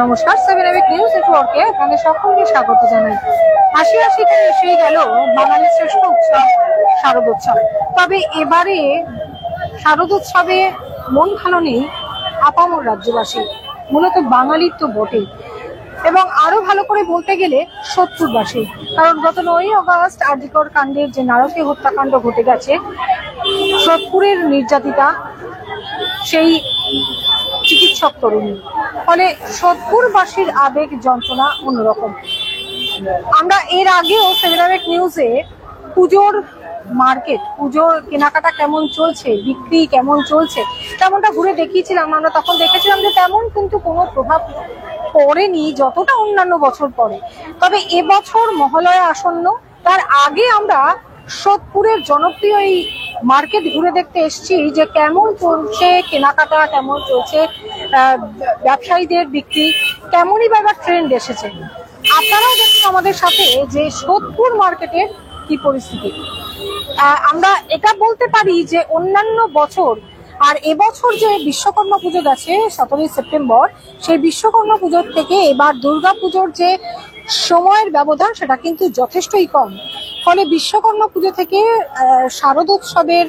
নমস্কার, 7 নিউজ নেটওয়ার্কে আপনাদের সকলকে স্বাগত জানাই। হাসি হাসিতে এসেই গেল বাঙালির শ্রেষ্ঠ উৎসব শারদোৎসব। তবে এবারে শারদোৎসবে মন ভালো নেই আপামর রাজ্যবাসী, মূলত বাঙালির তো বটে, এবং আরো ভালো করে বলতে গেলে সোদপুরবাসী। কারণ গত 9ই আগস্ট আরজিকর কাণ্ডের যে নারকীয় হত্যাকাণ্ড ঘটে গেছে, সোদপুরের নির্যাতিতা সেই চিকিৎসক তরুণী, ফলে সোদপুরবাসীর আবেগ যন্ত্রণা অন্যরকম। আমরা এর আগেও 7 নিউজে পুজোর মার্কেট, পুজোর কেনাকাটা কেমন চলছে, বিক্রি কেমন চলছে, তেমনটা ঘুরে দেখিয়েছিলাম। আমরা তখন দেখেছিলাম যে তেমন কিন্তু কোনো প্রভাব পড়েনি যতটা অন্যান্য বছর পরে। তবে এবছর মহালয়া আসন্ন, তার আগে আমরা সোদপুরের জনপ্রিয় এই মার্কেট ঘুরে দেখতে এসেছি যে কেমন চলছে কেনাকাটা, কেমন চলছে ব্যবসায়ীদের বিক্রি, কেমনই বা ট্রেন্ড এসেছে। আপনারাও দেখুন আমাদের সাথে যে সোদপুর মার্কেটের কি পরিস্থিতি। আমরা এটা বলতে পারি যে অন্যান্য বছর আর এবছর যে বিশ্বকর্মা পুজো গেছে 17ই সেপ্টেম্বর, সেই বিশ্বকর্মা পুজোর থেকে এবার দুর্গা পুজোর যে সময়ের ব্যবধান সেটা কিন্তু যথেষ্টই কম। ফলে বিশ্বকর্মা পুজো থেকে শারদোৎসবের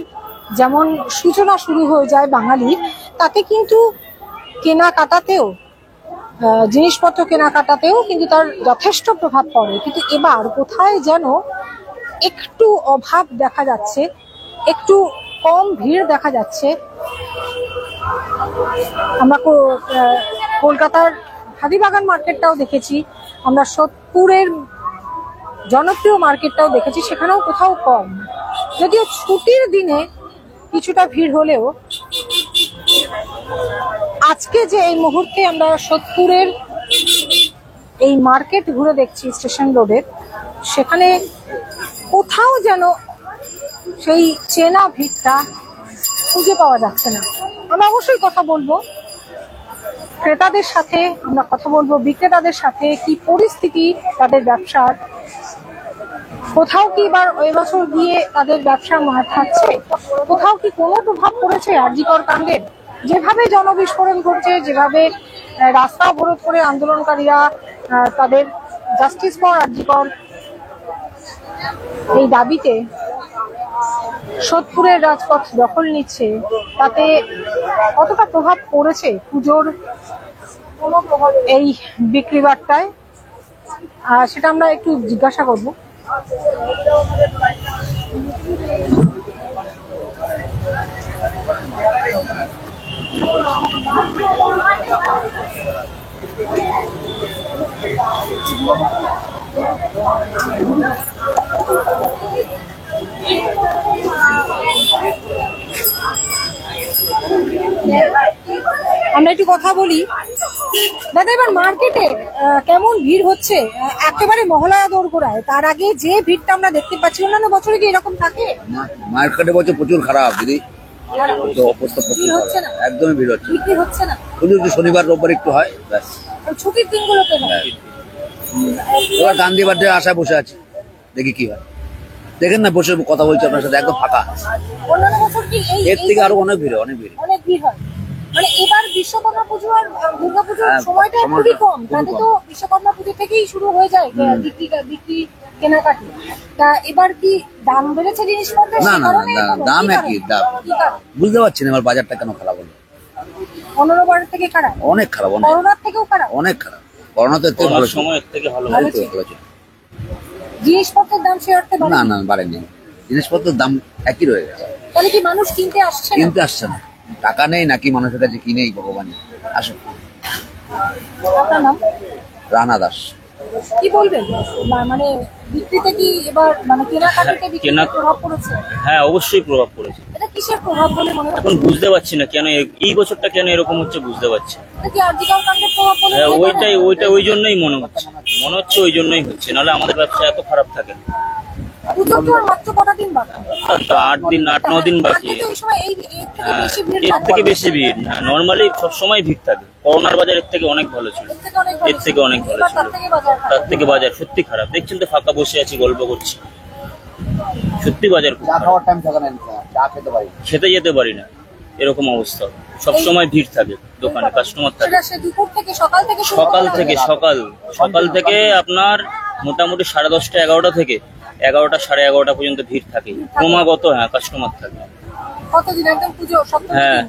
যেমন সূচনা শুরু হয়ে যায় বাঙালির, তাতে কিন্তু কেনাকাটাতেও, জিনিসপত্র কেনাকাটাতেও কিন্তু তার যথেষ্ট প্রভাব পড়ে। কিন্তু এবার কোথায় যেন একটু অভাব দেখা যাচ্ছে, একটু কম ভিড় দেখা যাচ্ছে। আমরা কলকাতার হাতিবাগান মার্কেটটাও দেখেছি, আমরা সোদপুরের জনপ্রিয় মার্কেটটাও দেখেছি, সেখানেও কোথাও কম। যদিও ছুটির দিনে কিছুটা ভিড় হলেও আজকে যে এই মুহূর্তে আমরা সোদপুরের এই মার্কেট ঘুরে দেখছি স্টেশন রোডের, সেখানে কোথাও যেন সেই চেনা ভিড়টা খুঁজে পাওয়া যাচ্ছে না। আমরা অবশ্যই কথা বলবো ক্রেতাদের সাথে, আমরা কথা বলবো বিক্রেতাদের সাথে, কি পরিস্থিতি তাদের ব্যবসার, কোথাও কি এবার এবছর গিয়ে তাদের ব্যবসা মার খাচ্ছে, কোথাও কি কোনো প্রভাব পড়েছে আরজিকর কাণ্ডের। যেভাবে জনবিস্ফোরণ ঘটছে, যেভাবে রাস্তা অবরোধ করে আন্দোলনকারীরা তাদের জাস্টিস ফর আরজিকর এই দাবিতে সোদপুরের রাজপথ দখল নিচ্ছে, তাতে কতটা প্রভাব পড়েছে পুজোর এই বিক্রি বাট্টায়, সেটা আমরা একটু জিজ্ঞাসা করবো। আমরা একটু কথা বলি দাদা, এবার মার্কেটে কেমন ভিড় হচ্ছে? একেবারে মহালয়া দোরগোড়ায়, তার আগে যে ভিড়টা আমরা দেখতে পাচ্ছি, অন্যান্য বছরে কি এরকম থাকে? মার্কেটে বছর প্রচুর খারাপ দিদি, অবস্থা প্রচুর খারাপ, একদমই ভিড় হচ্ছে, বিক্রি হচ্ছে না। শুধু শনিবার রোববার একটু হয়, ব্যাস। ছুটির দিনগুলোতে এবার গান্ধী বার্থডে আশায় বসে আছি, দেখি কি হয়। দেখেন না, বসে কথা বলছি আপনার সাথে, একদম ফাঁকা। অন্যান্য বছর কি এর থেকে আরো অনেক ভিড়, অনেক ভিড়, অনেক ভিড় হয়। মানে এবার বিশ্বকর্মা পুজো আর দুর্গা পুজোর সময়টা খুবই কম, তাতে তো বিশ্বকর্মা পুজো থেকেই শুরু হয়ে যায় বিক্রি কেনাকাটি। তা এবার কি দাম বেড়েছে জিনিসপত্রের? না না না, দাম একই, দাম বুঝতে পারছি না এবার বাজারটা কেন খারাপ হলো। অন্যান্য বারের থেকে খারাপ, অনেক খারাপ, করোনার থেকেও খারাপ, অনেক খারাপ। করোনা তো এর ভালো, সময়ের থেকে ভালো ছিল। জিনিসপত্রের দাম সে অর্থে না না বাড়েনি, জিনিসপত্রের দাম একই রয়ে গেছে। তাহলে কি মানুষ কিনতে আসছে না? টাকা নেই নাকি মানুষের কাছে, কিনেই ভগবান। আসুন। আপনার নাম? রানা দাস। কি বলবেন, মানে বিক্রিতে কি এবার মানে কেনাকাটাতে প্রভাব পড়েছে? হ্যাঁ, অবশ্যই প্রভাব পড়েছে। এটা কিসের প্রভাব বলে মনে হয়? এখন বুঝতে পারছি না কেন এই বছরটা কেন এরকম হচ্ছে, বুঝতে পারছি। এটা কি আরজিকর কাণ্ডের প্রভাব বলে? হ্যাঁ, ওই জন্যই মনে হচ্ছে ওই জন্যই হচ্ছে, নাহলে আমাদের ব্যবসা এত খারাপ থাকে। পুজোর তো আর মাত্র কটা দিন বাকি, 8-9 দিন বাকি। এর থেকে বেশি ভিড় না, নর্মালি সবসময় ভিড় থাকে। করোনার বাজার এর থেকে অনেক ভালো ছিল, এর থেকে অনেক ভালো ছিল। তার থেকে বাজার সত্যি খারাপ। দেখছেন তো, ফাঁকা বসে আছি, গল্প করছি, সত্যি বাজার চা খাওয়ার টাইম থাকে না, চা খেতে পারি, খেতে যেতে পারি না। এরকম অবস্থা। সব সময় ভিড় থাকে দোকানে, কাস্টমার থাকে। সেটা সে দুপুর থেকে সকাল থেকে শুরু সকাল করে থেকে সকাল থেকে আপনার মোটামুটি 10:30 11টা থেকে 11টা 11:30 পর্যন্ত ভিড় থাকে ক্রমাগত। হ্যাঁ, কাস্টমার থাকে। কতদিন একদম পুজো সপ্তাহে? হ্যাঁ,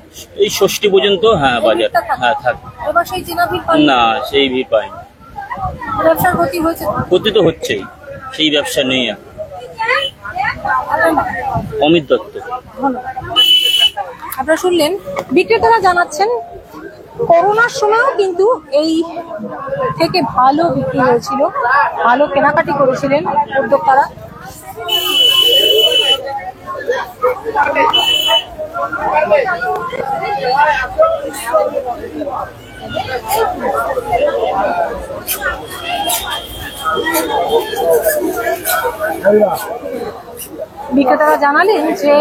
এই ষষ্ঠী পর্যন্ত। হ্যাঁ, বাজার হ্যাঁ থাকে। এবার সেই চেনা ভিড় পান না, সেই ভিড় পাইনি। ব্যবসার ক্ষতি হয়েছে? ক্ষতি তো হচ্ছেই, সেই ব্যবসা নেই আর। আপনার নাম? অমিত দত্ত। ধন্যবাদ। আপনারা শুনলেন, বিক্রেতারা জানাচ্ছেন করোনার সময়ও কিন্তু এই থেকে ভালো বিক্রি হয়েছিল, ভালো কেনাকাটি করেছিলেন উদ্যোক্তারা। বিক্রেতারা জানালেন যে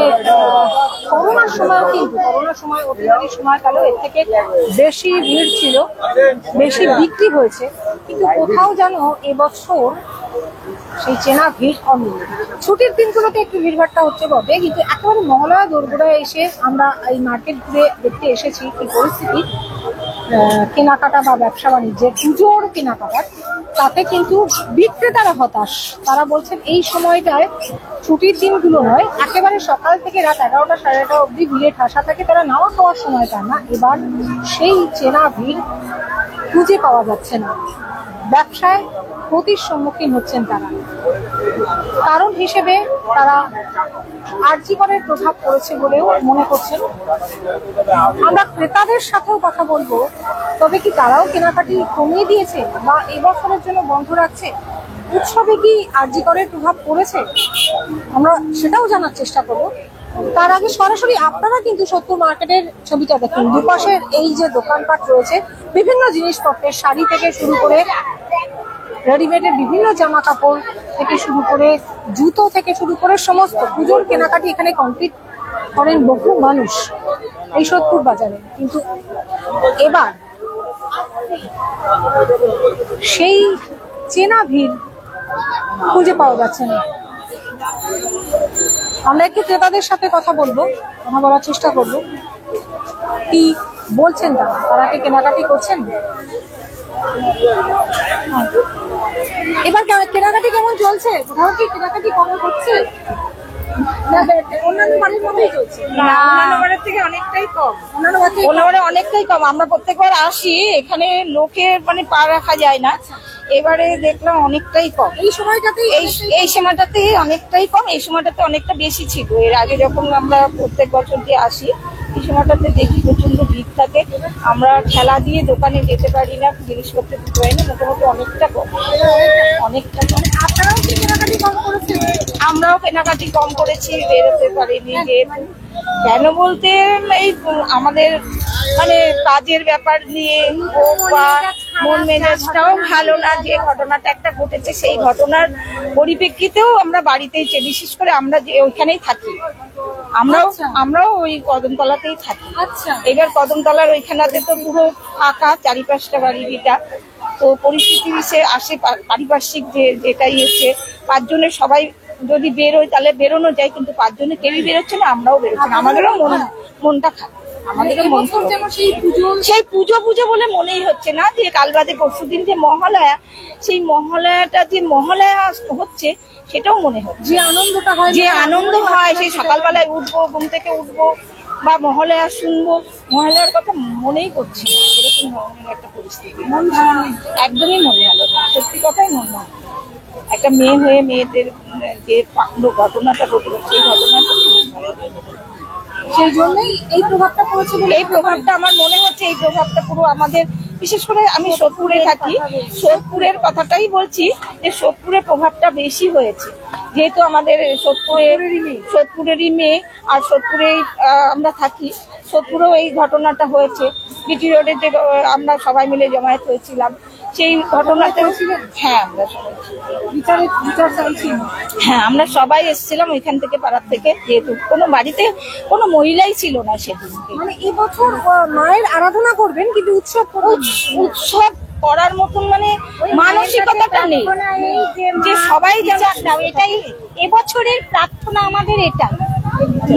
করোনার সময়ও কিন্তু করোনার সময় অতিরিক্ত সময়কালেও এর থেকে বেশি ভিড় ছিল, বেশি বিক্রি হয়েছে, কিন্তু কোথাও যেন এবছর সেই চেনা ভিড় কমেনি। ছুটির দিনগুলোতে একটু ভিড়ভাড়টা হচ্ছে বটে, কিন্তু একেবারে মহালয়া দোরগোড়ায় এসে আমরা এই মার্কেট ঘুরে দেখতে এসেছি কি পরিস্থিতি কেনাকাটা বা ব্যবসা বাণিজ্যের, পুজোর কেনাকাটার, তাতে কিন্তু বিক্রেতারা হতাশ। তারা বলছেন এই সময়টায় ছুটির দিনগুলো নয়, একেবারে সকাল থেকে রাত 11টা 11:30 অবধি ভিড়ে ঠাসা থাকে, তারা নাওয়া খাওয়ার সময় পায় না। এবার সেই চেনা ভিড় খুঁজে পাওয়া যাচ্ছে না, ব্যবসায় ক্ষতির সম্মুখীন হচ্ছেন তারা। কারণ হিসেবে তারা আরজিকরের প্রভাব পড়েছে বলেও মনে করছেন। আমরা ক্রেতাদের সাথেও কথা বলবো, তবে কি তারাও কেনাকাটি কমিয়ে দিয়েছে বা এবছরের জন্য বন্ধ রাখছে? উৎসবে কি আরজিকরের প্রভাব পড়েছে? আমরা সেটাও জানার চেষ্টা করব। তার আগে সরাসরি আপনারা কিন্তু সোদপুর মার্কেটের ছবিটা দেখুন। দুপাশের এই যে দোকানপাট রয়েছে, বিভিন্ন জিনিসপত্রের, শাড়ি থেকে শুরু করে রেডিমেডের বিভিন্ন জামা কাপড় থেকে শুরু করে জুতো থেকে শুরু করে সমস্ত পুজোর কেনাকাটি এখানে কমপ্লিট করেন বহু মানুষ এই সোদপুর বাজারে। কিন্তু এবার সেই চেনা ভিড় খুঁজে পাওয়া যাচ্ছে না। আমরা একটু ক্রেতাদের সাথে কথা বলার চেষ্টা করব, কি বলছেন তারা কি কেনাকাটি করছেন। এবার কেনাকাটি কেমন চলছে? কোথাও কি কেনাকাটি কম হচ্ছে? অন্যান্য বাড়ির মতোই চলছে? অন্যান্য বারের থেকে অনেকটাই কম। অনেকটাই কম। আমরা প্রত্যেকবার আসি, এখানে লোকের মানে পা রাখা যায় না। এবারে দেখলাম অনেকটাই কম। এই সময়টাতেই এই সময়টাতে অনেকটাই কম, এই সময়টাতে অনেকটা বেশি ছিল। এর আগে যখন আমরা প্রত্যেক বছর যে আসি, এই সময়টাতে দেখি প্রচন্ড ভিড় থাকে। আমরা ঠেলা দিয়ে দোকানে যেতে পারি না, জিনিসপত্র দিতে পারি না, মোটামুটি অনেকটা কম। অনেকটা কম। আপনারাও কি কেনাকাটি কম করেছেন? আমরাও কেনাকাটি কম করেছি, বেরোতে পারিনি। যেহেতু কেন বলতে এই আমাদের মানে কাজের ব্যাপার নিয়ে হোক বা মন মেজাজটাও ভালো না, যে ঘটনাটা একটা ঘটেছে সেই ঘটনার পরিপ্রেক্ষিতেও আমরা বাড়িতেই, বিশেষ করে আমরা যে ওইখানেই থাকি, আমরাও ওই কদমতলাতেই থাকি। আচ্ছা, এবার কদমতলার ওইখানাতে তো পুরো ফাঁকা, 4-5টা বাড়ি ভিটা। তো পরিস্থিতি আসে পারিপার্শ্বিক যেটাই হচ্ছে, 5 জনের সবাই যদি বেরোয় তাহলে বেরোনো যায়, কিন্তু 5 জনে কেউই বেরোচ্ছে না, আমরাও বেরোচ্ছি না। আমাদেরও মনটা খারাপ। আমাদেরও মন সেই পুজো বলে মনেই হচ্ছে না যে কাল বাদে পরশুদিন যে মহালয়া, সেই মহালয়াটা যে মহালয়া হচ্ছে সেটাও মনে হচ্ছে। যে আনন্দ হয় সেই সকালবেলায় উঠবো, ঘুম থেকে উঠবো বা মহালয়া শুনবো, মহালয়ার কথা মনেই করছি না। এরকম ধরনের একটা পরিস্থিতি, মন ভালো, একদমই মন ভালো না। সত্যি কথাই মন ভালো। একটা মেয়ে হয়ে মেয়েদের যে ঘটনাটা ঘটলো, সেই ঘটনাটা সেই জন্যই এই প্রভাবটা পড়েছে বলে এই প্রভাবটা আমার মনে হচ্ছে। এই প্রভাবটা পুরো আমাদের, বিশেষ করে আমি সোদপুরে থাকি, সোদপুরের কথাটাই বলছি, যে সোদপুরের প্রভাবটা বেশি হয়েছে। যেহেতু আমাদের সোদপুরেরই মেয়ে, আর সোদপুরেই আমরা থাকি, সোদপুরেও এই ঘটনাটা হয়েছে। বিটি রোডে যে আমরা সবাই মিলে জমায়েত হয়েছিলাম, সেই ঘটনাতে হ্যাঁ আমরা সবাই বিচার চাইছি। হ্যাঁ আমরা সবাই এসেছিলাম ওইখান থেকে, পাড়ার থেকে। যেহেতু কোনো বাড়িতে কোনো মহিলাই ছিল না সেদিনকে। মানে এবছর মায়ের আরাধনা করবেন, কিন্তু উৎসব করার মতন মানে মানসিকতাটা নেই যে সবাই যেন। এটাই এবছরের প্রার্থনা আমাদের, এটাই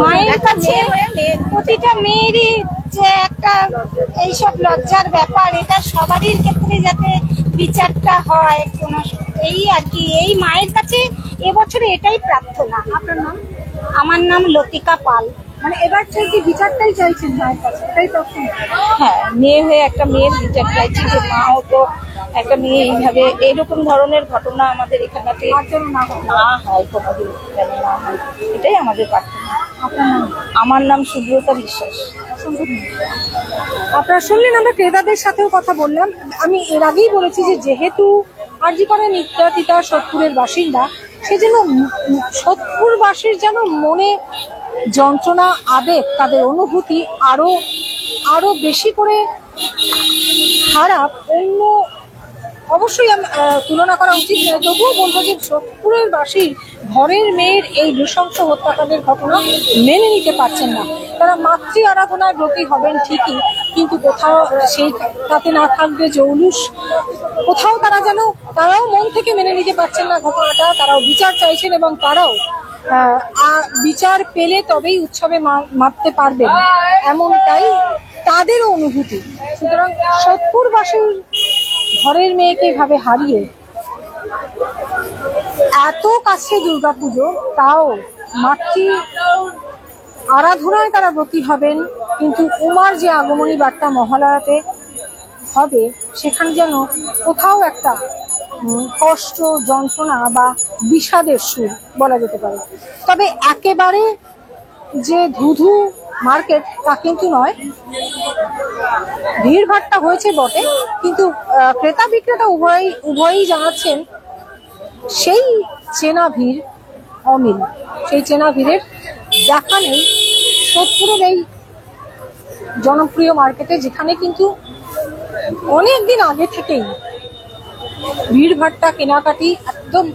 মায়ের কাছে প্রতিটা মেয়েরই যে একটা এইসব লজ্জার ব্যাপার, এটা সবারই ক্ষেত্রে যাতে বিচারটা হয় কোনো, এই আর কি। এই মায়ের কাছে এবছরে এটাই প্রার্থনা। আপনার নাম? আমার নাম লতিকা পাল। মানে এবার কি বিচারটাই চাইছেন মায়ের কাছে, এটাই প্রশ্ন? হ্যাঁ, মেয়ে হয়ে একটা মেয়ের বিচার চাইছি যে মাও তো একটা মেয়ে এইভাবে এরকম ধরনের ঘটনা আমাদের এখানটাতে না হয় কোনোদিন, যেন না হয়, এটাই আমাদের প্রার্থনা। আপনার নাম? আমার নাম সুব্রতা বিশ্বাস। আপনারা শুনলেন, আমরা ক্রেতাদের সাথেও কথা বললাম। আমি এর আগেই বলেছি যে যেহেতু আরজি করে নির্যাতিতা সোদপুরের বাসিন্দা, সেজন্য সোদপুরবাসীর যেন মনে যন্ত্রণা, আবেগ, তাদের অনুভূতি আরো আরো বেশি করে খারাপ। অন্য অবশ্যই তুলনা করা উচিত নয়, তবুও বলবো যে সোদপুরের বাসীর ঘরের মেয়ের এই নৃশংস হত্যাকাণ্ডের ঘটনা মেনে নিতে পারছেন না। তারা মাতৃ আরাধনায় ব্রতী হবেন ঠিকই, কিন্তু কোথাও সেই তাতে না থাকবে জৌলুস। কোথাও তারাও মন থেকে মেনে নিতে পারছেন না ঘটনাটা। তারাও বিচার চাইছেন এবং তারাও বিচার পেলে তবেই উৎসবে মাপতে পারবেন, এমনটাই তাদেরও অনুভূতি। সুতরাং সোদপুরবাসীর ঘরের মেয়েকে এভাবে হারিয়ে এত কাছে দুর্গাপুজো, তাও মাতৃ আরাধনায় তারা ব্রতী হবেন, কিন্তু উমার যে আগমনী বার্তা মহালয়াতে হবে, সেখানে যেন কোথাও একটা কষ্ট, যন্ত্রণা বা বিষাদের সুর বলা যেতে পারে। তবে একেবারে যে ধুধু মার্কেট তা কিন্তু নয়, ভিড়ভাট্টা হয়েছে বটে, কিন্তু ক্রেতা বিক্রেতা উভয়ই জানাচ্ছেন সেই চেনা ভিড় অমিল। সেই চেনা ভিড়ের দেখা নেই সোদপুরের এই জনপ্রিয় মার্কেটে, যেখানে কিন্তু অনেকদিন আগে থেকেই ভিড়ভাট্টা, কেনাকাটি একদম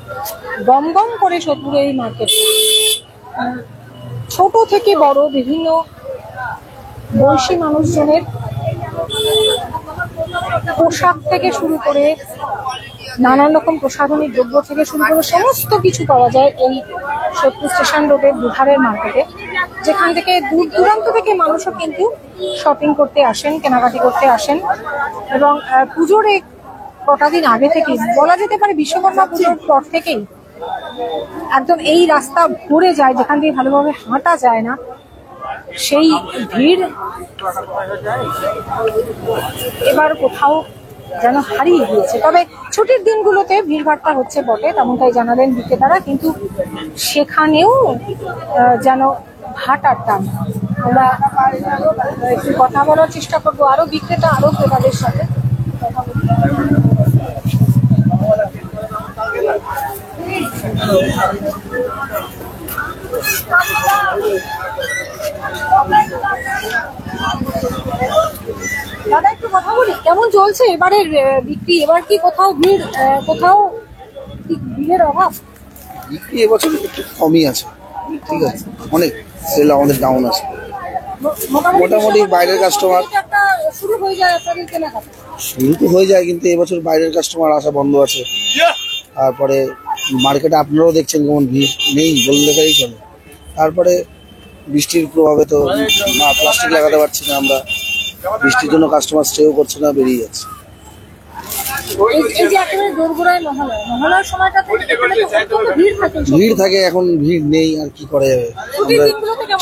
গম গম করে সোদপুরের এই মার্কেট। ছোট থেকে বড় বিভিন্ন বয়সী মানুষজনের পোশাক থেকে শুরু করে নানান রকম প্রসাধনী দ্রব্য থেকে শুরু করে সমস্ত কিছু পাওয়া যায় এই সোদপুর স্টেশন রোডের দুধারের মার্কেটে, যেখান থেকে দূর দূরান্ত থেকে মানুষও কিন্তু শপিং করতে আসেন, কেনাকাটি করতে আসেন। এবং পুজোর কটা দিন আগে থেকেই বলা যেতে পারে, বিশ্বকর্মা পুজোর পর থেকেই একদম এই রাস্তা ভরে যায়, যেখান দিয়ে ভালোভাবে হাঁটা যায় না। সেই ভিড় এবার কোথাও যেন হারিয়ে গিয়েছে। তবে ছুটির দিনগুলোতে ভিড়ভাট্টা হচ্ছে বটে, তেমনটাই জানালেন বিক্রেতারা, কিন্তু সেখানেও যেন ভাটার টান। আমরা একটু কথা বলার চেষ্টা করবো আরো বিক্রেতা, আরো ক্রেতাদের সাথে কথা বলবো। দাদা, একটু কথা বলি, কেমন চলছে এবারের বিক্রি? এবার কি কোথাও ভিড়, কোথাও ভিড়ের অভাব? বিক্রি এবছর একটু কমই আছে, ঠিক আছে, অনেক সেল আমাদের ডাউন আছে। মোটামুটি বাইরের কাস্টমার শুরু হয়ে যায় আপনাদের কেনাকাটা? শুরু তো হয়ে যায়, কিন্তু এবছর বাইরের কাস্টমার আসা বন্ধ আছে। তারপরে মার্কেটে আপনারাও দেখছেন কেমন ভিড় নেই বললে তাই চলে। তারপরে বৃষ্টির প্রভাবে তো প্লাস্টিক লাগাতে পারছি না আমরা, বৃষ্টির জন্য কাস্টমার স্টেও করছে না, বেরিয়ে যাচ্ছে। এই যে একেবারে দোরগোড়ায় মহালয়ার সময়টাতে ভিড় থাকে। ভিড় থাকে, এখন ভিড় নেই, আর কি করা যাবে।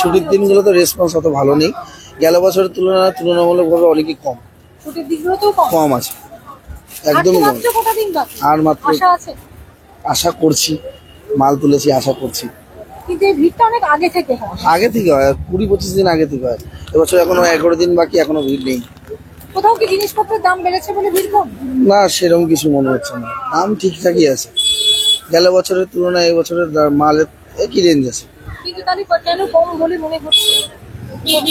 ছুটির দিনগুলো তো রেসপন্স অত ভালো নেই, গেল বছরের তুলনামূলকভাবে অনেকই কম। ছুটির দিনগুলোতেও কম আছে, একদমই কম। আর মাত্র আশা করছি, মাল তুলেছি, আশা করছি। কিন্তু এই ভিড়টা অনেক আগে থেকে হয়, আগে থেকে হয়, 20-25 দিন আগে থেকে হয়। এবছর এখনো 11 দিন বাকি, এখনো ভিড় নেই। কোথাও কি জিনিসপত্রের দাম বেড়েছে বলে ভিড় কম? না, সেরকম কিছু মনে হচ্ছে না, দাম ঠিকঠাকই আছে। গেল বছরের তুলনায় এবছরের মালের একই রেঞ্জ আছে। কিন্তু তাহলে কেন কম বলে মনে হচ্ছে?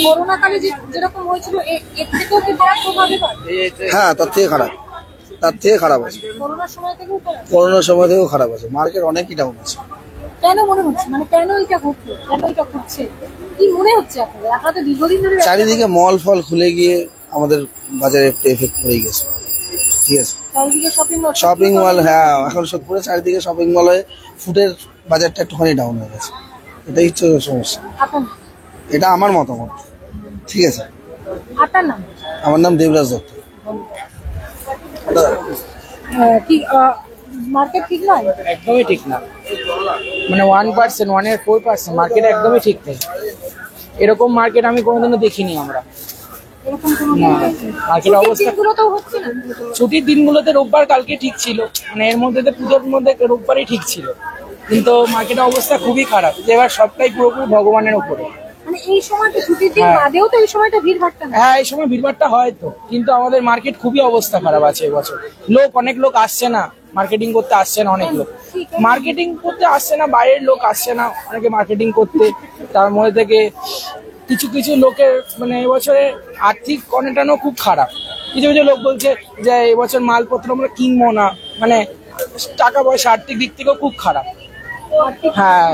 করোনা কালে যেরকম হয়েছিল এর থেকেও কি খারাপ প্রভাব এবার? হ্যাঁ, তার থেকে খারাপ আছে। করোনার সময় থেকেও খারাপ? করোনার সময় থেকেও খারাপ আছে, মার্কেট অনেকই ডাউন আছে। কেন মনে হচ্ছে, মানে কেন এটা ঘটছে, কেন এটা ঘটছে, কি মনে হচ্ছে আপনাদের? আপনারা তো দীর্ঘদিন ধরে চারিদিকে মল ফল খুলে গিয়ে আমাদের বাজারে একটু এফেক্ট পড়ে গেছে, ঠিক আছে। চারিদিকে শপিং মল, হ্যাঁ, এখন সোদপুরে চারিদিকে শপিং মল হয়ে ফুডের বাজারটা একটুখানি ডাউন হয়ে গেছে, এটাই হচ্ছে সমস্যা। আপনার এটা আমার মতামত, ঠিক আছে। আপনার নাম? আমার নাম দেবরাজ দত্ত। কি মার্কেট ঠিক নয়? একদমই ঠিক না, মানে 1%, 1.4% মার্কেট একদমই ঠিক নেই। এরকম মার্কেট আমি কোনোদিনও দেখিনি আমরা। এরকম কোনো মার্কেট অবস্থা দিনগুলো তো হচ্ছে না। ছুটির দিনগুলোতে রোববার কালকে ঠিক ছিল, মানে এর মধ্যে পুজোর মধ্যে রোববারই ঠিক ছিল, কিন্তু মার্কেটের অবস্থা খুবই খারাপ, যে এবার সবটাই পুরোপুরি ভগবানের উপরে। মানে এই সময়টা ছুটির দিন বাদেও তো এই সময়টা ভিড় ভাট্টা না। হ্যাঁ, এই সময় ভিড়ভাড়টা হয় তো, কিন্তু আমাদের মার্কেট খুবই অবস্থা খারাপ আছে এবছর। অনেক লোক আসছে না, মার্কেটিং করতে আসছে না, অনেক লোক মার্কেটিং করতে আসছে না, বাইরের লোক আসছে না অনেকে মার্কেটিং করতে। তার মধ্যে থেকে কিছু কিছু লোকের মানে এবছরে আর্থিক কন্ডিশনও খুব খারাপ। কিছু কিছু লোক বলছে যে এবছর মালপত্র আমরা কিনবো না, মানে টাকা পয়সা আর্থিক দিক থেকেও খুব খারাপ। হ্যাঁ,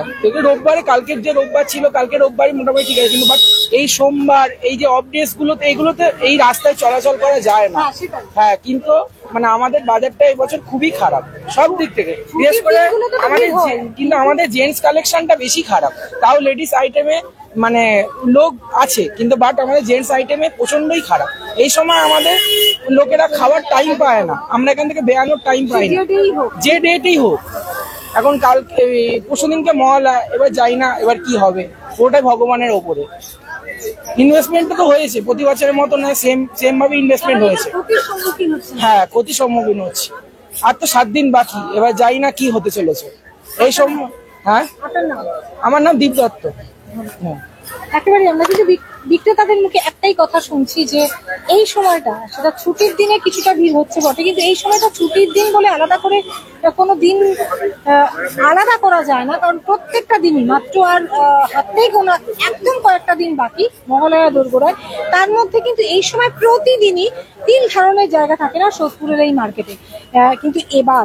রোববারে কালকের যে রোববার ছিল, কালকে রোববারই মোটামুটি ঠিক আছে, কিন্তু বাট এই সোমবার এই যে অফ ডেজ গুলোতে এইগুলোতে এই রাস্তায় চলাচল করা যায় না। হ্যাঁ, কিন্তু মানে আমাদের বাজারটা এই বছর খুবই খারাপ সব দিক থেকে, বিশেষ করে আমাদের জেন্টস কালেকশনটা বেশি খারাপ। তাও লেডিস আইটেমে মানে লোক আছে, কিন্তু বাট আমাদের জেন্টস আইটেমে প্রচন্ডই খারাপ। এই সময় আমাদের লোকেরা খাওয়ার টাইম পায় না, আমরা এখান থেকে বেরানোর টাইম পাই না, যে ডেটেই হোক। এখন কালকে পরশুদিনকে মহলা, এবার যাই না, এবার কি হবে পুরোটাই ভগবানের ওপরে। ইনভেস্টমেন্টটা তো হয়েছে প্রতি বছরের মতো না, সেম ভাবে ইনভেস্টমেন্ট হয়েছে। হ্যাঁ, ক্ষতির সম্মুখীন হচ্ছে। আর তো 7 দিন বাকি, এবার যাই না কি হতে চলেছে এই সময়। হ্যাঁ, আমার নাম দীপ দত্ত। হ্যাঁ, একেবারে আমরা কিন্তু বিক্রেতাদের মুখে একটাই কথা শুনছি যে এই সময়টা সেটা ছুটির দিনে কিছুটা ভিড় হচ্ছে বটে, কিন্তু এই সময়টা ছুটির দিন বলে আলাদা করে কোনো দিন আলাদা করা যায় না, কারণ প্রত্যেকটা দিনই মাত্র আর হাতেই গোনা একদম কয়েকটা দিন বাকি মহালয়া দোরগোড়ায়। তার মধ্যে কিন্তু এই সময় প্রতিদিনই 3 ধরনের জায়গা থাকে না সোদপুরের এই মার্কেটে, কিন্তু এবার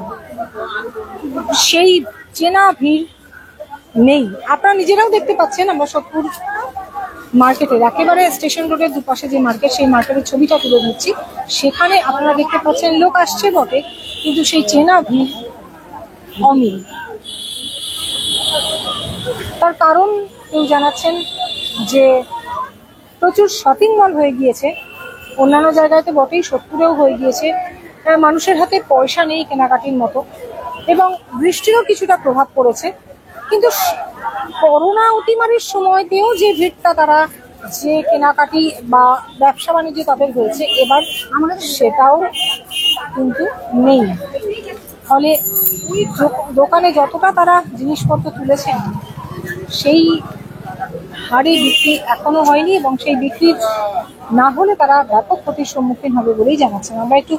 সেই চেনা ভিড় নেই। আপনারা নিজেরাও দেখতে পাচ্ছেন, আমরা সোদপুর মার্কেটের একেবারে স্টেশন রোডের দুপাশে যে মার্কেট, সেই মার্কেটের ছবিটা তুলে ধরছি। সেখানে আপনারা দেখতে পাচ্ছেন লোক আসছে বটে, কিন্তু সেই চেনা ভিড় অমিল। তার কারণ কেউ জানাচ্ছেন যে প্রচুর শপিং মল হয়ে গিয়েছে, অন্যান্য জায়গায় তো বটেই, সোদপুরেও হয়ে গিয়েছে। মানুষের হাতে পয়সা নেই কেনাকাটির মতো, এবং বৃষ্টিরও কিছুটা প্রভাব পড়েছে। কিন্তু করোনা অতিমারির সময়তেও যে ভিড়টা তারা যে কেনাকাটি বা ব্যবসা বাণিজ্য তাদের হয়েছে, এবার আমরা সেটাও কিন্তু নেই। ফলে দোকানে যতটা তারা জিনিসপত্র তুলেছেন সেই হারে বিক্রি এখনো হয়নি, এবং সেই বিক্রি না হলে তারা ব্যাপক ক্ষতির সম্মুখীন হবে বলেই জানাচ্ছেন। আমরা একটু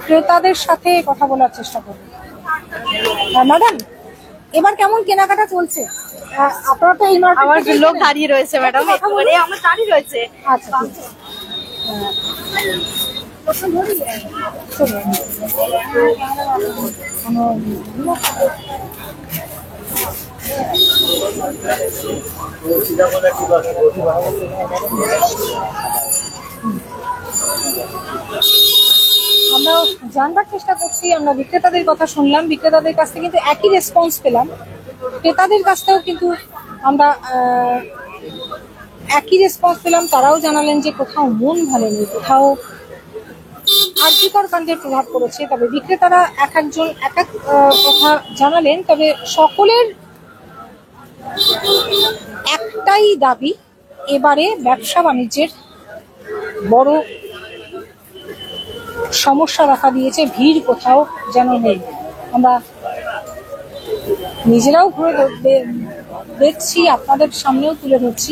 ক্রেতাদের সাথে কথা বলার চেষ্টা করব। ম্যাডাম, এবার কেমন কেনাকাটা চলছে? আপনারা তো এই মার্কেটে আমার লোক দাঁড়িয়ে রয়েছে ম্যাডাম, আমার দাঁড়িয়ে রয়েছে। আচ্ছা, আমরা জানবার চেষ্টা করছি। আমরা বিক্রেতাদের কথা শুনলাম, বিক্রেতাদের কাছ থেকে কিন্তু একই রেসপন্স পেলাম। ক্রেতাদের কাছ থেকেও কিন্তু আমরা একই রেসপন্স পেলাম। তারাও জানালেন যে কোথাও মন ভালো নেই, কোথাও আর্থিকর কাণ্ডের প্রভাব পড়েছে। তবে বিক্রেতারা এক একজন এক এক কথা জানালেন। তবে সকলের একটাই দাবি, এবারে ব্যবসা বাণিজ্যের বড় সমস্যা দেখা দিয়েছে, ভিড় কোথাও যেন নেই। আমরা নিজেরাও ঘুরে দেখছি, আপনাদের সামনেও তুলে ধরছি।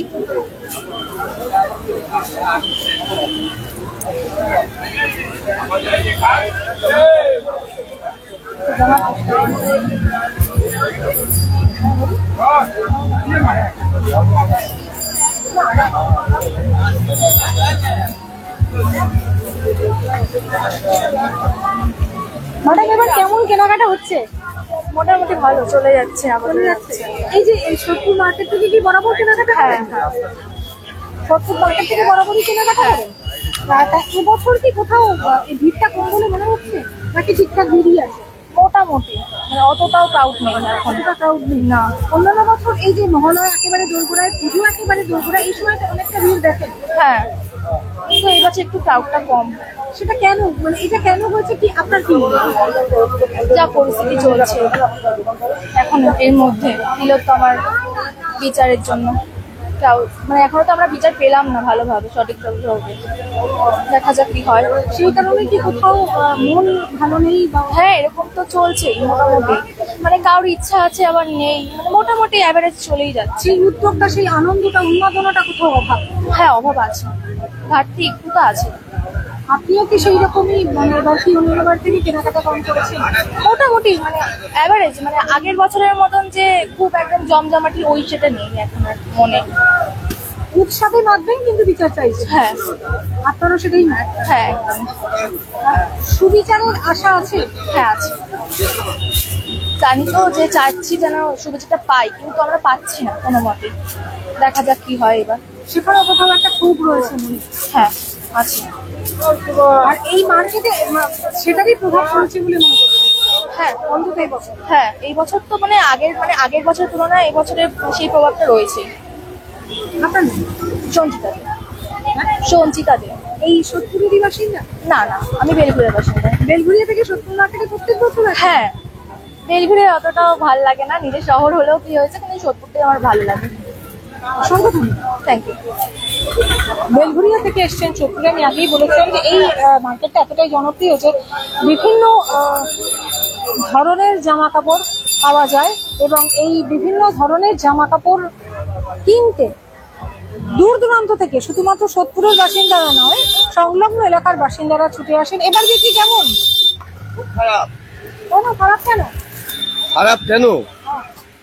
ম্যাডাম, এবার কেমন কেনাকাটা হচ্ছে? মোটামুটি ভালো চলে যাচ্ছে আমাদের। এই যে এই সোদপুর মার্কেট থেকে কি বরাবর কেনাকাটা করেন? সোদপুর মার্কেট থেকে বরাবরই কেনাকাটা করেন? তা এবছর কি কোথাও এই ভিড়টা কম বলে মনে হচ্ছে, নাকি ঠিকঠাক ভিড়ই আছে? মোটামুটি মানে অতটাও ক্রাউড নেই এখন। কতটা ক্রাউড নেই না? অন্যান্য বছর এই যে মহালয়া একেবারে দোরগোড়ায়, পুজো একেবারে দোরগোড়ায়, এই সময়টা অনেকটা ভিড় দেখেন। হ্যাঁ, কিন্তু এই বছর একটু ক্রাউডটা কম। সেটা কেন, মানে এটা কেন হয়েছে কি আপনার কি মনে হয়? যা পরিস্থিতি চলছে এখন এর মধ্যে তিলোত্তমার বিচারের জন্য মানে এখনো তো আমরা বিচার পেলাম না ভালোভাবে, সঠিকভাবে। দেখা যাক কি হয়। সেই কারণে কি কোথাও মন ভালো নেই বা? হ্যাঁ, এরকম তো চলছেই মোটামুটি, মানে কারোর ইচ্ছা আছে আবার নেই, মানে মোটামুটি অ্যাভারেজ চলেই যাচ্ছে। সেই উদ্যোগটা, সেই আনন্দটা, উন্মাদনাটা কোথাও অভাব। হ্যাঁ, অভাব আছে, ঘাটতি একটু তো আছে। আপনিও কি সেই রকমই মানে এবার কি অন্যবার থেকে কেনাকাটা কম করেছেন? মোটামুটি মানে অ্যাভারেজ, মানে আগের বছরের মতন যে খুব একদম জমজমাটি ওই সেটা নেই এখন আর মনে। উৎসাহে মাতবেন কিন্তু বিচার চাইছে। হ্যাঁ আপনারও সেটাই না? হ্যাঁ একদম। সুবিচারের আশা আছে? হ্যাঁ আছে, জানি তো যে চাচ্ছি যেন শুভেচ্ছাটা পাই, কিন্তু আমরা পাচ্ছি না কোনো মতে। দেখা যাক কি হয় এবার। সেখানেও কোথাও একটা ক্ষোভ রয়েছে মনে। হ্যাঁ আছে। আর এই মার্কেটে সেটারই প্রভাব পড়েছে বলে মনে করছেন? হ্যাঁ অন্তত এই বছর। হ্যাঁ, এই বছর তো মানে আগের বছরের তুলনায় এই বছরের সেই প্রভাবটা রয়েছে। আপনার নাম? সঞ্চিতা দে। সঞ্চিতা দে। এই সোদপুরেরই বাসিন্দা? না না, আমি বেলঘুরের বাসিন্দা। বেলঘুরিয়া থেকে সোদপুর মার্কেটে প্রত্যেক বছর আসেন? হ্যাঁ, বেলঘুরে অতটাও ভাল লাগে না, নিজের শহর হলেও কি হয়েছে, কিন্তু সোদপুরটাই আমার ভালো লাগে। সংগঠন। Thank you. বেলঘুরিয়া থেকে এসছেন সোদপুরে। আমি আগেই বলেছিলাম যে এই মার্কেটটা এতটাই জনপ্রিয় যে বিভিন্ন ধরনের জামা কাপড় পাওয়া যায়, এবং এই বিভিন্ন ধরনের জামা কাপড় কিনতে দূর দূরান্ত থেকে শুধুমাত্র সোদপুরের বাসিন্দারা নয়, সংলগ্ন এলাকার বাসিন্দারা ছুটে আসেন। এবার বিক্রি কেমন? খুব খারাপ। কেন খারাপ? কেন খারাপ কেন?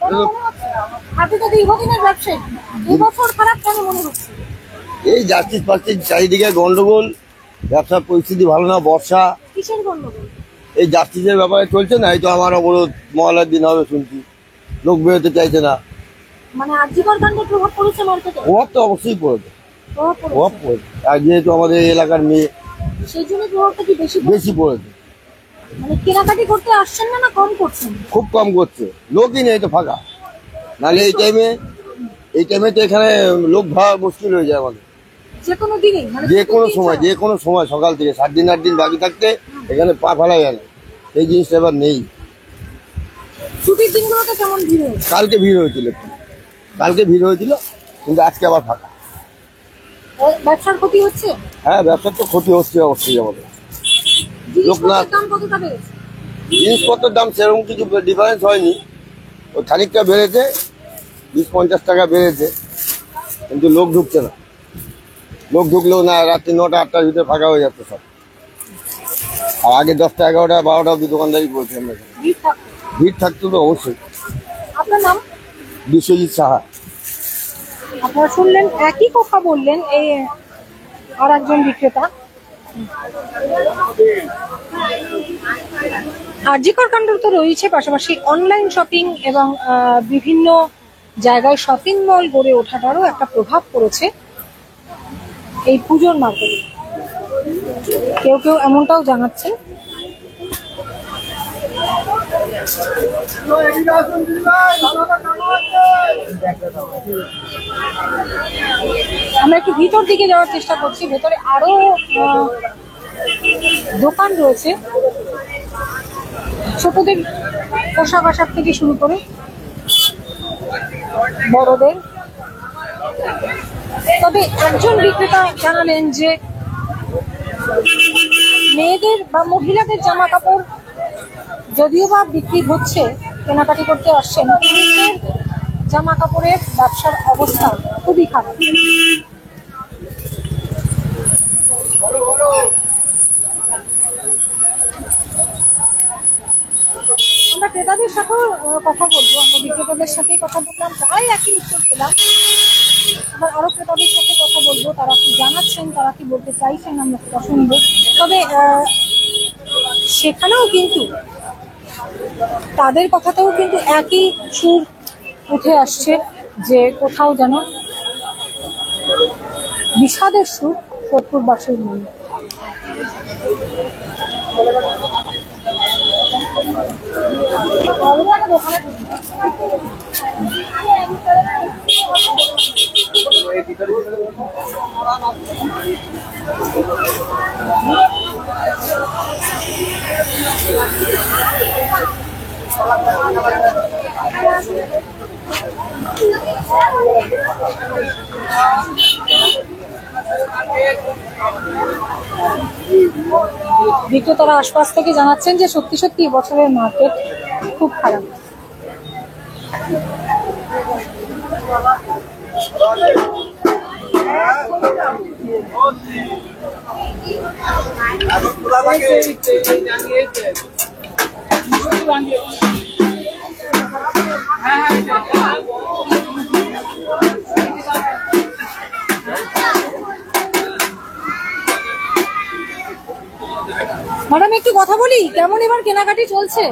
কেন মনে হচ্ছে? আপনি তো দীর্ঘদিনের ব্যবসায়ী, এবছর খারাপ কেন মনে হচ্ছে? এই জাস্টিস পাস্টিস চারিদিকে গন্ডগোল, ব্যবসার পরিস্থিতি ভালো না, বর্ষা। কিসের গন্ডগোল? এই জাস্টিসের ব্যাপারে চলছে না, এই তো আমার অবরোধ মহলার দিন হবে শুনছি, লোক বেরোতে চাইছে না। মানে আর্যিকর কাণ্ডের প্রভাব পড়েছে মার্কেটে? প্রভাব তো অবশ্যই পড়েছে, প্রভাব পড়েছে। প্রভাব পড়েছে। আর যেহেতু আমাদের এই এলাকার মেয়ে, সেই জন্য প্রভাবটা কি বেশি পড়েছে? বেশি পড়েছে। মানে কেনাকাটি করতে আসছেন না, না কম করছেন? খুব কম করছে, লোকই নেই তো ফাঁকা। নাহলে এই টাইমে তো এখানে লোক ভাড়া মুশকিল হয়ে যায় আমাদের। যে কোনো দিনই, মানে যে কোনো সময় সকাল থেকে 7 দিন 8 দিন বাকি থাকতে এখানে পা ফেলা যায় না। এই জিনিসটা এবার নেই। ছুটির দিনগুলোতে কেমন ভিড় হয়েছে? কালকে ভিড় হয়েছিল কিন্তু আজকে আবার ফাঁকা। ব্যবসার ক্ষতি হচ্ছে? হ্যাঁ, ব্যবসার তো ক্ষতি হচ্ছে অবশ্যই আমাদের। জিনিসপত্রের দাম কতটা বেড়েছে? জিনিসপত্রের দাম সেরকম কিছু ডিফারেন্স হয়নি, ওই খানিকটা বেড়েছে, 20-50 টাকা বেড়েছে, কিন্তু লোক ঢুকছে না। লোক ঢুকলেও না, রাত্রি 9টা-8টার ভিতরে ফাঁকা হয়ে যাচ্ছে সব। আর আগে 10টা 11টা 12টা অব্দি দোকানদারি করছি আমরা। ভিড় থাকছে। ভিড় থাকতো তো অবশ্যই। আপনার নাম? বিশ্বজিৎ সাহা। আপনারা শুনলেন, একই কথা বললেন এই আর একজন বিক্রেতা। আরজিকর কাণ্ড তো রয়েছে, পাশাপাশি অনলাইন শপিং এবং বিভিন্ন জায়গায় শপিং মল গড়ে ওঠাটারও একটা প্রভাব পড়েছে এই পুজোর মার্কেটে। কেউ কেউ এমনটাও জানাচ্ছেন। আমরা একটু ভিতর দিকে যাওয়ার চেষ্টা করছি। ভেতরে আরো দোকান রয়েছে, ছোটদের পোশাক আশাক থেকে শুরু করে বড়দের। তবে একজন বিক্রেতা জানালেন যে মেয়েদের বা মহিলাদের জামা কাপড় যদিও বা বিক্রি হচ্ছে, কেনাকাটি করতে আসছেন, পুরুষদের জামা কাপড়ের ব্যবসার অবস্থা খুবই খারাপ। আমরা ক্রেতাদের সাথেও কথা বলবো, আমরা বিক্রেতাদের সাথেই কথা বললাম, প্রায় একই উত্তর পেলাম। আবার আরো ক্রেতাদের সাথে কথা বলবো, তারা কি জানাচ্ছেন, তারা কি বলতে চাইছেন, আমরা সেটা শুনবো। তবে সেখানেও কিন্তু তাদের কথাতেও কিন্তু একই সুর উঠে আসছে যে কোথাও যেন বিষাদের সুর সোদপুরবাসীর মনে। বিক্রেতারা আশপাশ থেকে জানাচ্ছেন যে সত্যি সত্যি বছরের মার্কেট খুব খারাপ। ম্যাডাম একটু কথা বলি, কেমন এবার কেনাকাটি চলছে?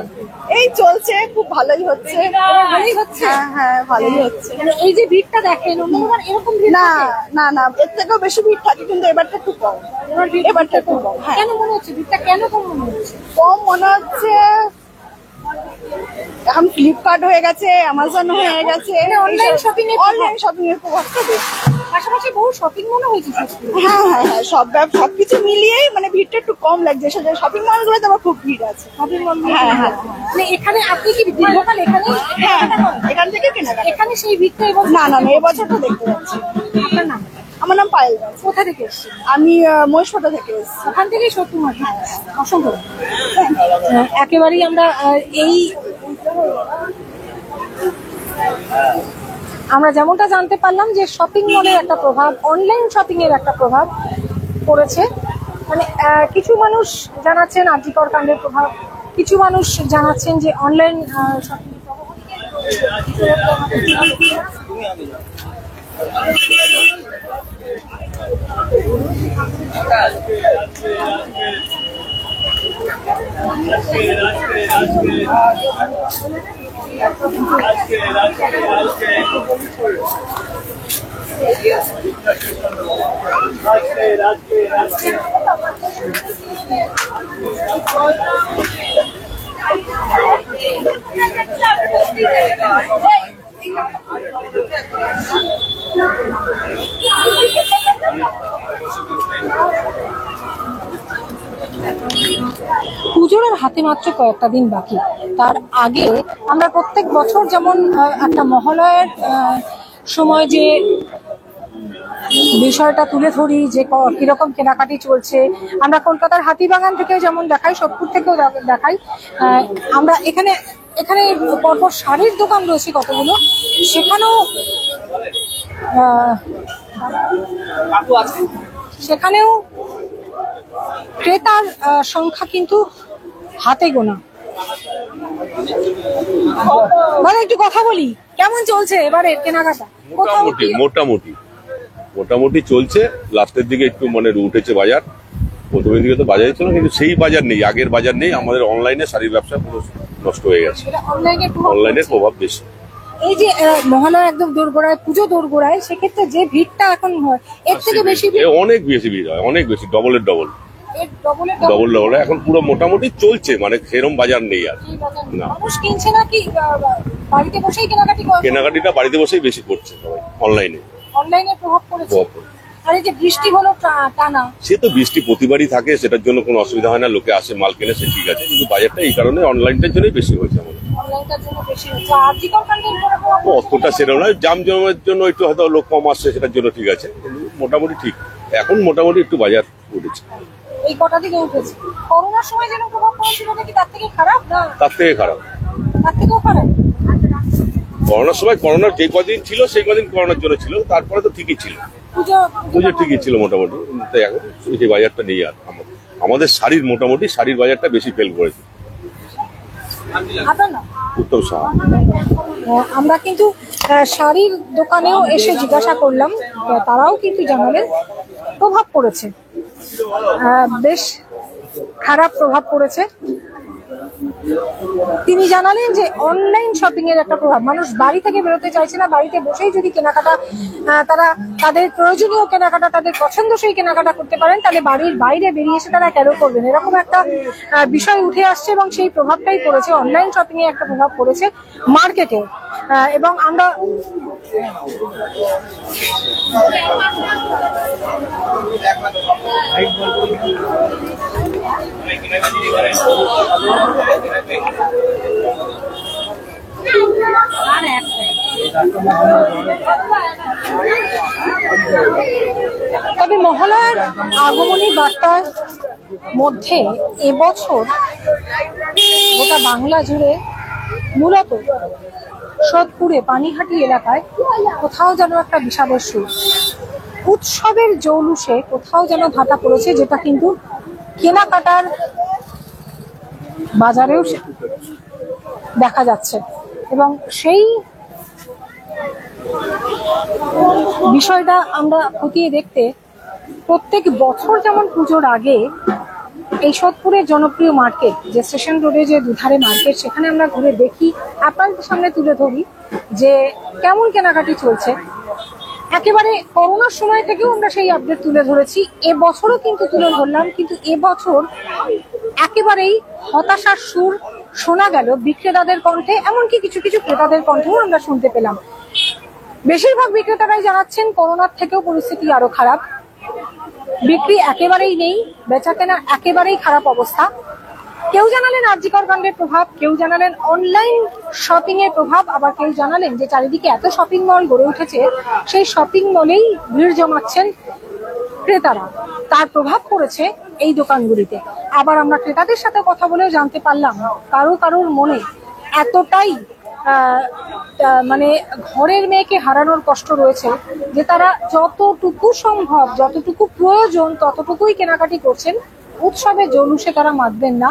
এই চলছে, খুব ভালোই হচ্ছে। ভালোই হচ্ছে? হ্যাঁ ভালোই হচ্ছে। মানে এই যে ভিড়টা দেখেন, অন্যবার এরকম ভিড় না থাকে? না না, এর থেকেও বেশি ভিড় থাকে, কিন্তু এবারটা একটু কম। এবারটা একটু কম। হ্যাঁ, কেন মনে হচ্ছে ভিড়টা কেন কম মনে হচ্ছে? কম মনে হচ্ছে এখন ফ্লিপকার্ট হয়ে গেছে, অ্যামাজন হয়ে গেছে, অনলাইন শপিং এর অনলাইন শপিং এর প্রভাবটা বেশি। পাশাপাশি বহু শপিং মনে হয়েছে। হ্যাঁ হ্যাঁ হ্যাঁ, সবকিছু মিলিয়েই মানে ভিড়টা একটু কম লাগছে। শপিং মল গুলোতে আবার খুব ভিড় আছে। শপিং মল হ্যাঁ হ্যাঁ মানে এখানে আপনি কি দীর্ঘকাল এখানে? হ্যাঁ, এখান থেকে কেনাকাটা। এখানে সেই ভিড়টা এবং না না না, এবছরটা দেখতে পাচ্ছি। আপনার নাম? আমার নাম পায়েল দাস। কোথা থেকে এসেছেন? আমি মহেশপাটা থেকে এসেছি। ওখান থেকেই সত্যি মাঠ। অসংখ্য একেবারেই আমরা যেমনটা জানতে পারলাম যে শপিং মলের একটা প্রভাব, অনলাইন শপিং এর একটা প্রভাব পড়েছে। মানে কিছু মানুষ জানাচ্ছেন আর্থিকর কাণ্ডের প্রভাব, কিছু মানুষ জানাচ্ছেন যে অনলাইন শপিং পুজোর আর হাতে মাত্র কয়েকটা দিন বাকি। তার আগে আমরা প্রত্যেক বছর যেমন একটা মহালয়ার সময় যে বিষয়টা তুলে ধরি যে কিরকম কেনাকাটি চলছে, আমরা কলকাতার হাতিবাগান থেকেও যেমন দেখাই, সোদপুর থেকেও দেখাই। আমরা এখানে পরপর শাড়ির দোকান রয়েছে কতগুলো, সেখানেও ক্রেতার সংখ্যা কিন্তু হাতে গোনা। মানে একটু কথা বলি, কেমন চলছে এবারে কেনাকাটা? মোটামুটি চলছে। লাস্টের দিকে একটু মানে উঠেছে বাজার। প্রথমের দিকে তো বাজারে ছিল, কিন্তু সেই বাজার নেই, আগের বাজার নেই। আমাদের অনলাইনে শাড়ির ব্যবসা পুরো নষ্ট হয়ে গেছে। অনলাইনের প্রভাব বেশি। এই যে মহালয়া একদম দোরগোড়ায়, পুজো দোরগোড়ায়, সেক্ষেত্রে যে ভিড়টা এখন হয় এর থেকে বেশি ভিড়, অনেক বেশি ভিড় হয়, অনেক বেশি, ডবল ডবল। এখন পুরো মোটামুটি চলছে, মানে সেরকম বাজার নেই আর। না, মানুষ কিনছে নাকি বাড়িতে বসেই কেনাকাটি করে? কেনাকাটিটা বাড়িতে বসেই বেশি করছে সবাই, অনলাইনে প্রভাব পড়েছে। আর এই যে বৃষ্টি হলো টানা, সে তো বৃষ্টি প্রতিবারই থাকে, সেটার জন্য কোনো অসুবিধা হয় না, লোকে আসে মাল কেনে, সে ঠিক আছে। কিন্তু বাজারটা এই কারণে অনলাইনটার জন্যই বেশি হয়েছে আমাদের। অনলাইনটার জন্য বেশি হচ্ছে। আর্থিকর কাণ্ডের উপরে প্রভাব অতটা সেরকম নয়, জাম জমের জন্য একটু হয়তো লোক কম আসছে, সেটার জন্য ঠিক আছে। কিন্তু মোটামুটি ঠিক, এখন মোটামুটি একটু বাজার উঠেছে। এই কটা দিকে উঠেছে। করোনার সময় যেন প্রভাব পড়েছিল নাকি তার থেকে খারাপ? না, তার থেকে খারাপ। তার থেকেও খারাপ। করোনার সময় করোনার যে কদিন ছিল সেই কদিন করোনার জন্য ছিল, তারপরে তো ঠিকই ছিল, পুজো ঠিকই ছিল মোটামুটি। তাই এখন সেই বাজারটা নেই আর। আমাদের শাড়ির বাজারটা বেশি ফেল করেছে। উত্তম সাহা। আমরা কিন্তু শাড়ির দোকানেও এসে জিজ্ঞাসা করলাম, তারাও কিন্তু জানালেন প্রভাব পড়েছে, বেশ খারাপ প্রভাব পড়েছে। তিনি জানালেন যে অনলাইন শপিং এর একটা প্রভাব, মানুষ বাড়ি থেকে বেরোতে চাইছে না, বাড়িতে বসেই যদি কেনাকাটা তারা তাদের প্রয়োজনীয় কেনাকাটা, তাদের পছন্দসই কেনাকাটা করতে পারেন, তাহলে বাড়ির বাইরে বেরিয়ে এসে তারা কেন করবেন? এরকম একটা বিষয় উঠে আসছে এবং সেই প্রভাবটাই পড়েছে অনলাইন শপিং এ, একটা প্রভাব পড়েছে মার্কেটে। এবং আমরা তবে মহালয়ার আগমনী বার্তার মধ্যে এবছর গোটা বাংলা জুড়ে মূলত সোদপুরে পানিহাটি এলাকায় কোথাও যেন একটা বিষাদের সুর, উৎসবের জৌলুসে কোথাও যেন ভাটা পড়েছে, যেটা কিন্তু কেনাকাটার বাজারেও দেখা যাচ্ছে। এবং সেই বিষয়টা আমরা খতিয়ে দেখতে প্রত্যেক বছর যেমন পুজোর আগে এই সোদপুরের জনপ্রিয় মার্কেট, যে স্টেশন রোডে যে দুধারে মার্কেট, সেখানে আমরা ঘুরে দেখি, আপনাদের সামনে তুলে ধরি যে কেমন কেনাকাটি চলছে। একেবারে করোনার সময় থেকেও আমরা সেই আপডেট তুলে ধরেছি, এবছরও কিন্তু তুলে ধরলাম। কিন্তু এবছর একেবারেই হতাশার সুর শোনা গেল বিক্রেতাদের কণ্ঠে, এমনকি কিছু কিছু ক্রেতাদের কণ্ঠেও আমরা শুনতে পেলাম। বেশিরভাগ বিক্রেতারাই জানাচ্ছেন করোনার থেকেও পরিস্থিতি আরো খারাপ, বিক্রি একেবারেই নেই, বেচাকেনা একেবারেই খারাপ অবস্থা। কেউ জানালেন আরজিকর কাণ্ডের প্রভাব, কেউ জানালেন অনলাইন শপিং এর প্রভাব, আবার কেউ জানালেন যে চারিদিকে এত শপিং মল গড়ে উঠেছে, সেই শপিং মলেই ভিড় জমাচ্ছেন ক্রেতারা, তার প্রভাব পড়েছে এই দোকানগুলিতে। আবার আমরা ক্রেতাদের সাথে কথা বলেও জানতে পারলাম কারোর মনে এতটাই মানে ঘরের মেয়েকে হারানোর কষ্ট রয়েছে যে তারা যতটুকু সম্ভব, যতটুকু প্রয়োজন ততটুকুই কেনাকাটি করছেন। উৎসবের জৌলুসে তারা মাতবেন না,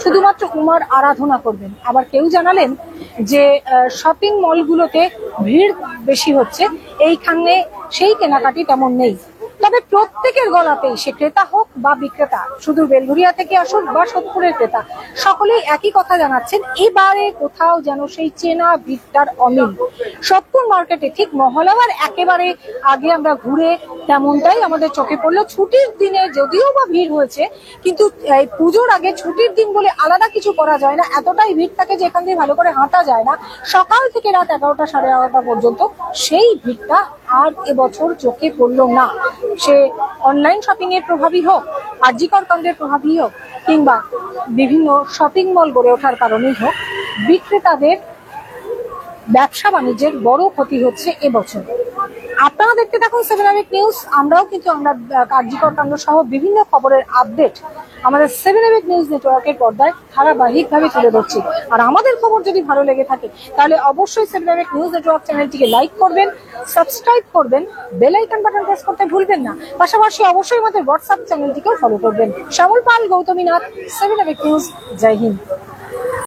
শুধুমাত্র উমার আরাধনা করবেন। আবার কেউ জানালেন যে শপিং মলগুলোতে ভিড় বেশি হচ্ছে, এইখানে সেই কেনাকাটি তেমন নেই। তবে প্রত্যেকের গলাতেই, সে ক্রেতা হোক বা বিক্রেতা, শুধু বেলঘরিয়া থেকে আসুক বা সোদপুরের ক্রেতা, সকলেই একই কথা জানাচ্ছেন, এবারে কোথাও যেন সেই চেনা ভিড়টার অমিল। সোদপুর মার্কেটে ঠিক মহালয়ার একেবারে আগে আমরা ঘুরে তেমনটাই আমাদের চোখে পড়লো। ছুটির দিনে যদিও বা ভিড় হয়েছে, কিন্তু পুজোর আগে ছুটির দিন বলে আলাদা কিছু করা যায় না, এতটাই ভিড় থাকে যে এখান দিয়ে ভালো করে হাঁটা যায় না। সকাল থেকে রাত 11টা সাড়ে 11টা পর্যন্ত সেই ভিড়টা আর এবছর চোখে পড়লো না। সে অনলাইন শপিং এর প্রভাবই হোক, আরজিকর কাণ্ডের প্রভাবই হোক, কিংবা বিভিন্ন শপিং মল গড়ে ওঠার কারণেই হোক, বিক্রেতাদের ব্যবসা বাণিজ্যের বড় ক্ষতি হচ্ছে এবছর। আপনারা দেখতে থাকুন 7 আওয়ার নিউজ। আমরাও কিন্তু আরজিকর কাণ্ড সহ বিভিন্ন খবরের আপডেট আমাদের 7 আওয়ার নিউজ নেটওয়ার্কের পর্দায় ধারাবাহিকভাবে তুলে ধরছি। আর আমাদের খবর যদি ভালো লেগে থাকে তাহলে অবশ্যই 7 আওয়ার নিউজ নেটওয়ার্ক চ্যানেলটিকে লাইক করবেন, সাবস্ক্রাইব করবেন, বেল আইকন বাটন প্রেস করতে ভুলবেন না। পাশাপাশি অবশ্যই আমাদের হোয়াটসঅ্যাপ চ্যানেলটিকেও ফলো করবেন। Shyamal Pal, Gautami Nath, 7 our news. জয় হিন্দ।